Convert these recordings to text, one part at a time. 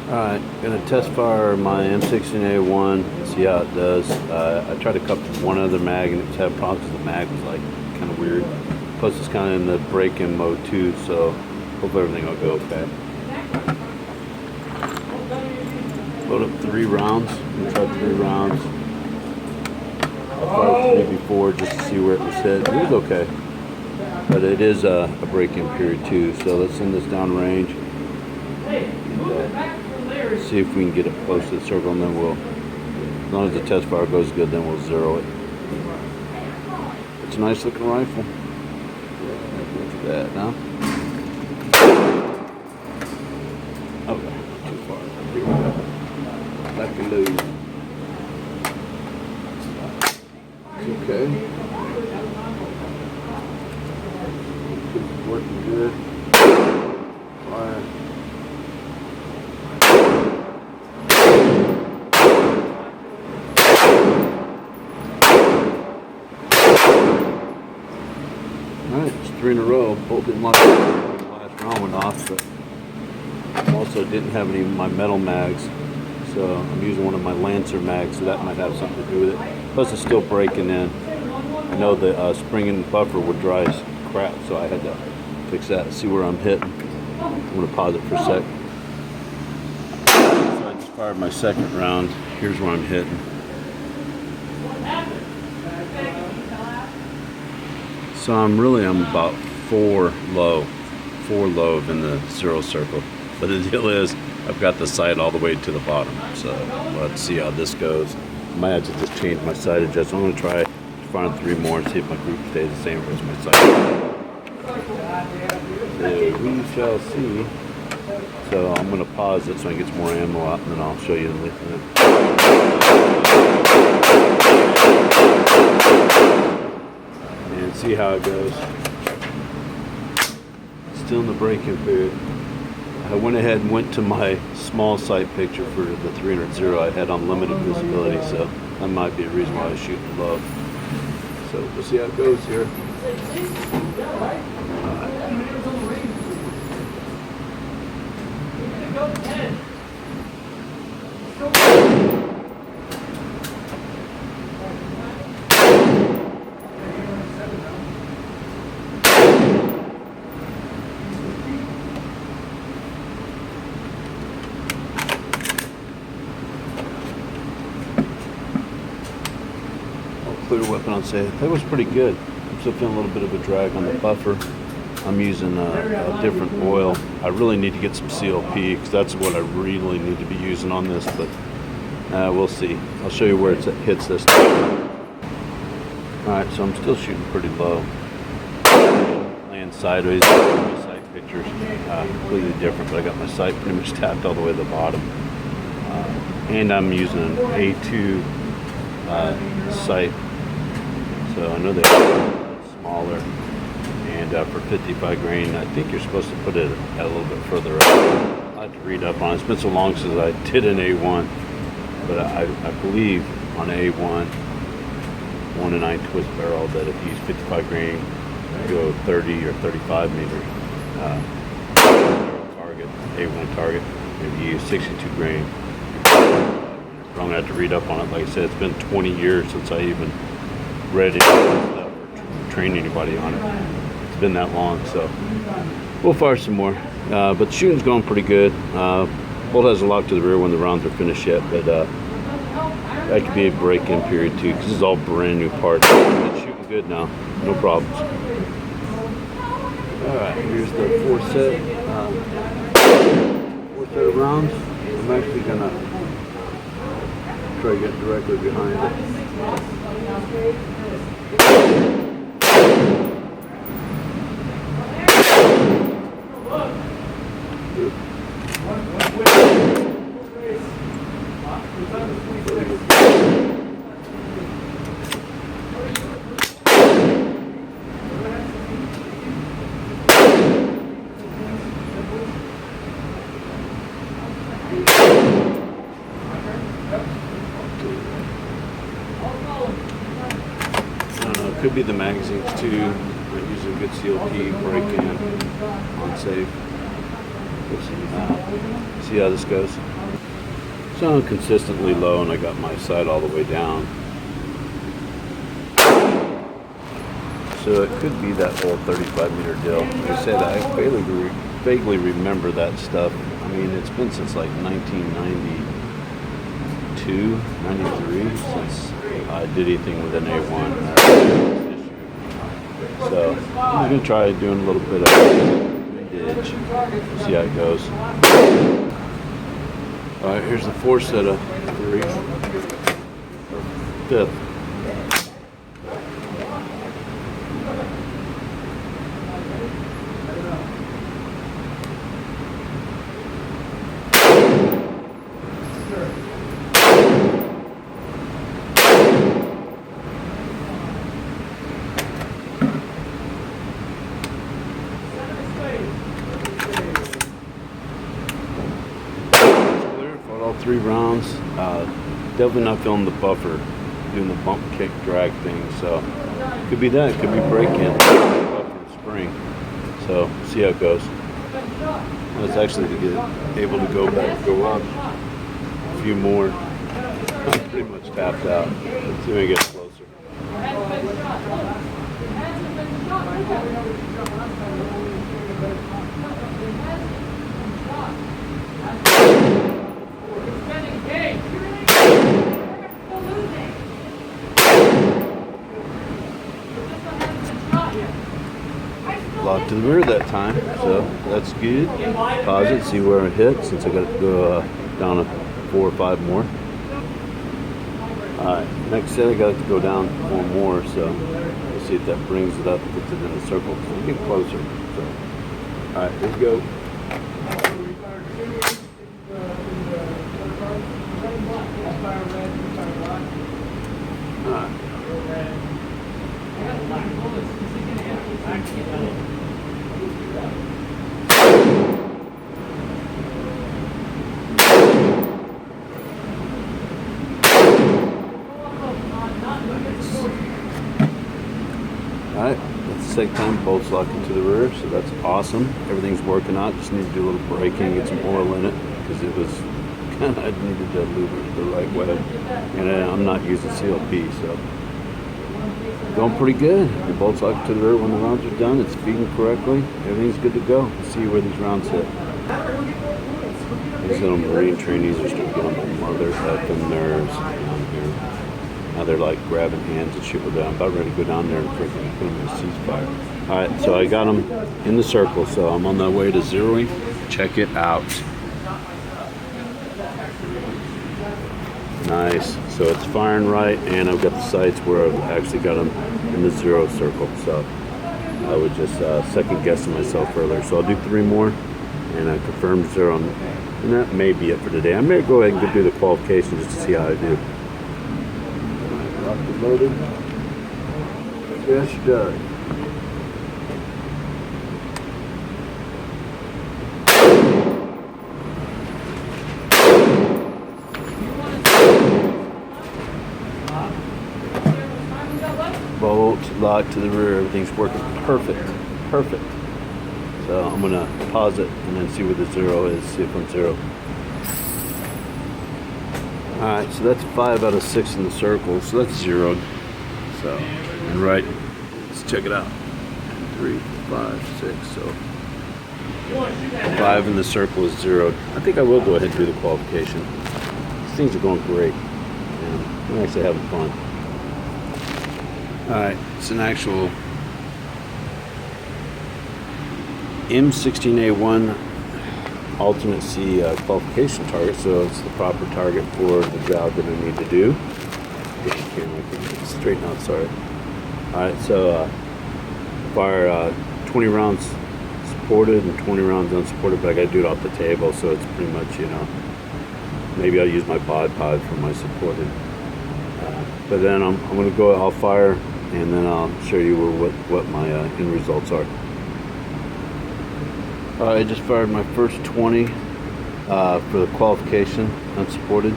Alright, gonna test fire my M16A1, see how it does. I tried to cup one other mag and it was having problems because the mag was like kind of weird. Plus it's kind of in the break-in mode too, so hope everything will go okay. Load up 3 rounds. I'm gonna try 3 rounds. I fired 3 before just to see where it was hit. It was okay, but it is a break-in period too. So let's send this down range. See if we can get it close to the circle, and then we'll, as long as the test fire goes good, then we'll zero it. It's a nice looking rifle. Look at that now. Okay, too far. Here we go. Back and load. It's okay. It's working good. Fire. Alright, it's 3 in a row. Bolt didn't like the last round went off, but also didn't have any of my metal mags. So I'm using one of my Lancer mags, so that might have something to do with it. Plus it's still breaking in. I know the spring and buffer would dry as crap, so I had to fix that and see where I'm hitting. I'm going to pause it for a sec. So I just fired my second round. Here's where I'm hitting. So I'm about 4 low in the zero circle. But the deal is, I've got the sight all the way to the bottom. So let's see how this goes. I might have to just change my sight adjustment. I'm going to try firing 3 more and see if my group stays the same as my sight. So we shall see. So I'm going to pause it so I get some more ammo out, and then I'll show you in a minute. And see how it goes. Still in the break-in period. I went ahead and went to my small sight picture for the 300 I had unlimited visibility, so that might be a reason why I was shooting low. So we'll see how it goes here. Clear weapon on safe. That was pretty good. I'm still feeling a little bit of a drag on the buffer. I'm using a different oil. I really need to get some CLP because that's what I really need to be using on this, but we'll see. I'll show you where it hits this time. Alright, so I'm still shooting pretty low. Laying sideways. My sight picture's completely different, but I got my sight pretty much tapped all the way to the bottom. And I'm using an A2 sight. So I know they're a little smaller, and for 55 grain, I think you're supposed to put it a little bit further up. I have to read up on it. It's been so long since I did an A1, but I believe on A1, 1-9 twist barrel, that if you use 55 grain, you go 30 or 35 meter target, A1 target. If you use 62 grain, I'm gonna have to read up on it. Like I said, it's been 20 years since I even read it or trained anybody on it. It's been that long, so we'll fire some more. But the shooting's going pretty good. Bolt has a lock to the rear when the rounds are finished yet, but that could be a break-in period too, because this is all brand new parts. It's shooting good now, no problems. All right, here's the 4 set of rounds. I'm actually gonna try to get directly behind it. Could be the magazines too. Might use a good CLP break-in on safe. Let's see how this goes. So I'm consistently low, and I got my sight all the way down. So it could be that whole 35-meter deal. Like I said, I vaguely remember that stuff. I mean, it's been since like 1992, 93 since I did anything with an A1. So I'm going to try doing a little bit of windage, see how it goes. Alright, here's the 4 set of 3. 5th. All 3 rounds. Definitely not feeling the buffer, doing the bump kick drag thing. So could be that. Could be break-in, buffer spring. So see how it goes. It's actually to get able to go back, go up a few more. I'm pretty much tapped out. Let's see when it gets closer. Locked to the rear that time, so that's good. Pause it, see where it hits, since I got to go down a 4 or 5 more. Alright, next set I got to go down 4 more, so we'll see if that brings it up, puts it in a circle, so we get closer. So, alright, here we go. Alright. Alright, that's the second time bolts locked into the rear, so that's awesome. Everything's working out, just need to do a little braking, get some oil in it, because it was kind of, I needed to lube it the right way. And I'm not using CLP, so going pretty good. The bolts locked to the rear when the rounds are done, it's feeding correctly, everything's good to go. Let's see where these rounds hit. These little Marine trainees are starting to get on my mother effing nerves down here. Now they're like grabbing hands and shit with them. I'm about ready to go down there and freaking put them in a ceasefire. Alright, so I got them in the circle, so I'm on the way to zeroing. Check it out. Nice. So it's firing right, and I've got the sights where I've actually got them in the 0 circle. So I was just second guessing myself earlier. So I'll do 3 more, and I confirmed 0. And that may be it for today. I may go ahead and go do the qualification just to see how I do. Rocket loaded. Yes, done. Bolt locked to the rear. Everything's working perfect. Perfect. So I'm gonna pause it and then see where the 0 is. See if I'm 0. Alright, so that's 5 out of 6 in the circle, so that's 0'd. So, and right, let's check it out. 3, 5, 6, so 5 in the circle is 0'd. I think I will go ahead and do the qualification. These things are going great, and I'm actually having fun. Alright, it's an actual M16A1 alternate C qualification target, so it's the proper target for the job that I need to do. Get the camera, straighten out, sorry. Alright, so fire 20 rounds supported and 20 rounds unsupported, but I gotta do it off the table, so it's pretty much, you know, maybe I'll use my pod for my supported. But then I'm gonna go, I'll fire, and then I'll show you what my end results are. I just fired my first 20 for the qualification, unsupported,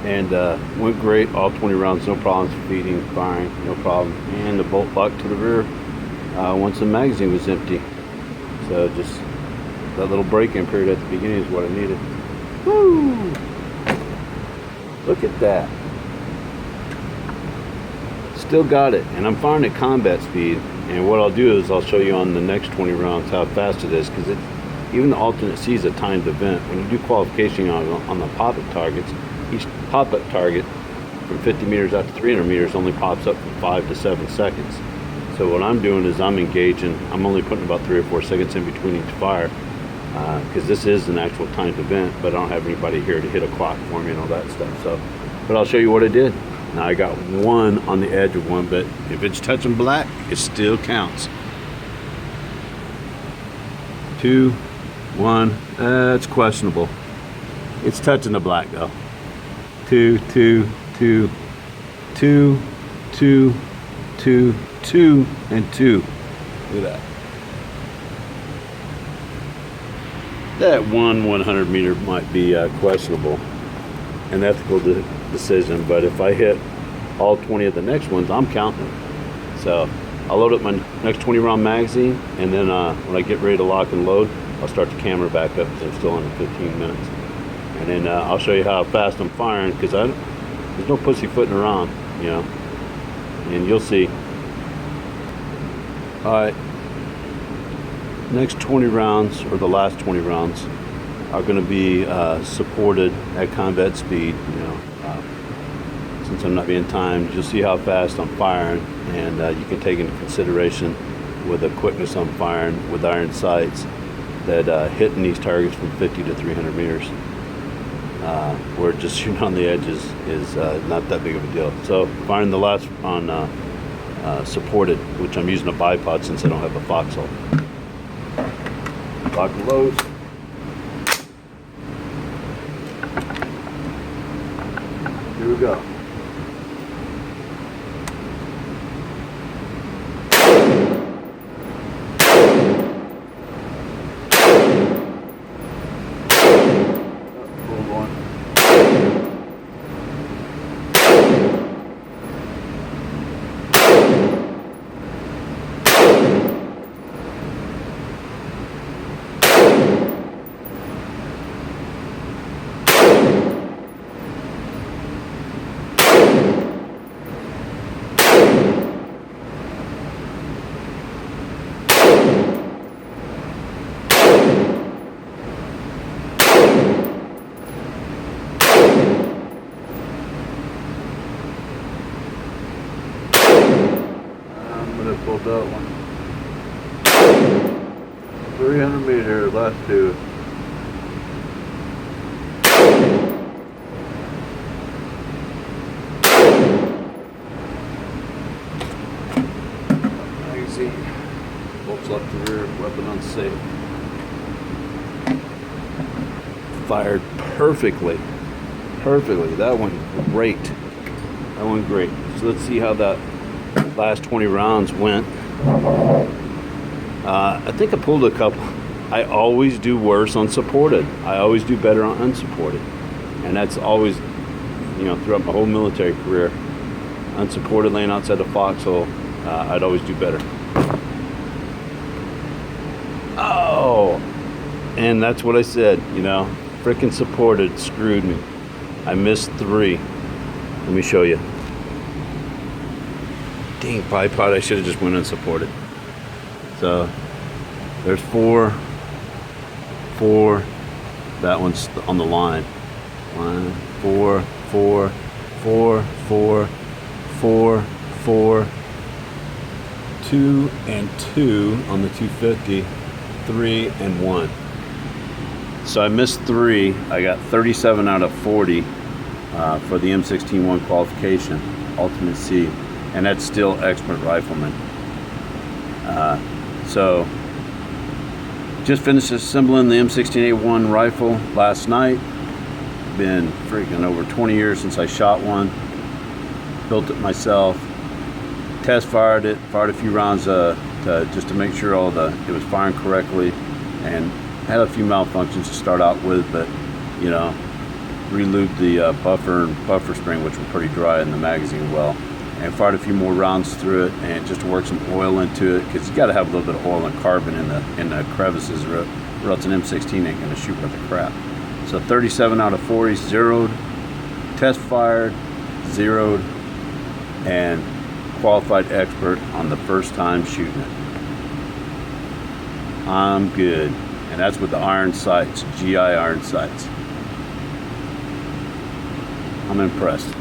and went great. All 20 rounds, no problems, feeding, firing, no problem. And the bolt locked to the rear once the magazine was empty. So just That little break-in period at the beginning is what I needed. Woo! Look at that. Still got it, and I'm firing at combat speed. And what I'll do is I'll show you on the next 20 rounds how fast it is, because even the alternate C is a timed event. When you do qualification on the pop-up targets, each pop-up target from 50 meters out to 300 meters only pops up from 5 to 7 seconds. So what I'm doing is I'm engaging. I'm only putting about 3 or 4 seconds in between each fire, because this is an actual timed event, but I don't have anybody here to hit a clock for me and all that stuff. So, but I'll show you what I did. Now I got one on the edge of one, but if it's touching black, it still counts. 2, 1, it's questionable. It's touching the black though. 2, 2, 2, 2, 2, 2, 2, and 2. Look at that. That 100 meter might be questionable, an ethical decision, but if I hit all 20 of the next ones, I'm counting. So I'll load up my next 20 round magazine, and then when I get ready to lock and load, I'll start the camera back up because I'm still under 15 minutes. And then I'll show you how fast I'm firing, because there's no pussyfooting around, you know, and you'll see. All right, next 20 rounds, or the last 20 rounds, are going to be supported at combat speed. You know, since I'm not being timed, you'll see how fast I'm firing, and you can take into consideration with the quickness I'm firing with iron sights that hitting these targets from 50 to 300 meters, where just shooting on the edges is not that big of a deal. So firing the last on supported, which I'm using a bipod since I don't have a foxhole. Lock and load. Here we go. Pulled that one. 300 meter, last two. Magazine. Bolts left to rear, weapon unsafe. Fired perfectly. Perfectly. That one great. That one great. So let's see how that last 20 rounds went. I think I pulled a couple. I always do worse on supported. I always do better on unsupported, and that's always, you know, throughout my whole military career. Unsupported, laying outside the foxhole, I'd always do better. Oh, and that's what I said. You know, frickin' supported screwed me. I missed 3. Let me show you. Dang, bipod, I should have just went unsupported. So there's 4. That one's on the line. 1, 4, 4, 4, 4, 4, 4, 2 and 2 on the 250, 3 and 1. So I missed 3. I got 37 out of 40 for the M16A1 Qualification, Ultimate C. And that's still expert rifleman. So just finished assembling the M16A1 rifle last night. Been freaking over 20 years since I shot one. Built it myself. Test fired it. Fired a few rounds just to make sure it was firing correctly, and had a few malfunctions to start out with, but you know, re-lubed the buffer and buffer spring, which were pretty dry in the magazine well. And fired a few more rounds through it, and just to work some oil into it, because you got to have a little bit of oil and carbon in the crevices, or else an M16 ain't gonna shoot worth a crap. So 37 out of 40 zeroed, test fired, zeroed, and qualified expert on the first time shooting it. I'm good. And that's with the iron sights, GI iron sights. I'm impressed.